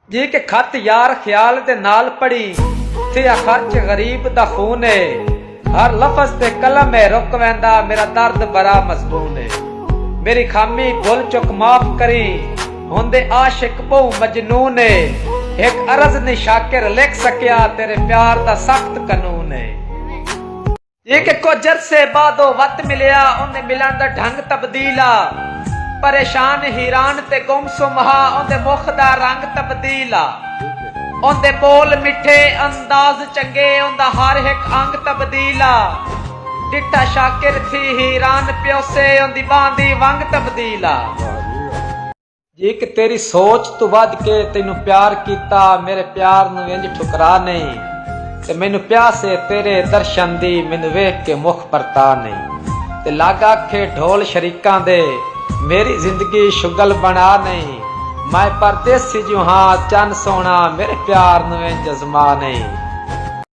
जी के खत यार ख्याल दे नाल पढ़ी थे खर्च गरीब दा खून है हर लफज ते कलम है रुक वैंदा मेरा दर्द बड़ा मजबून है मेरी खामी भुल चुक माफ करी होंदे आशिक बहु मजनून है एक अरज नहीं शाकिर लिख सकिया तेरे प्यार दा सख्त कानून है ये के कुछ अरसे बादो वत मिलिया उन्हें मिलन दा ढंग तब्दीला परेशान हीरान ते गुमसुमहा उन्हें मुख दा रंग तब्दीला उन्हें बोल मिठे अंदाज चंगे उन्दा हर एक अंग तब्दीला डिठा शाकिर थी हीरान प्योसे उन्दी बांदी वंग तब्दीला जी कि तेरी सोच तू वध के तेनू प्यार कीता मेरे प्यार नू इंज ठुकरा नहीं ते मैनू प्यासे तेरे दर्शन दी मैनू वेख के मुख परता नहीं ते लागा के ढोल शरीकां दे मेरी जिंदगी शुगल बना नहीं मैं परदेसी जू हाँ चन सोना मेरे प्यार नू इंज जज़मा नहीं।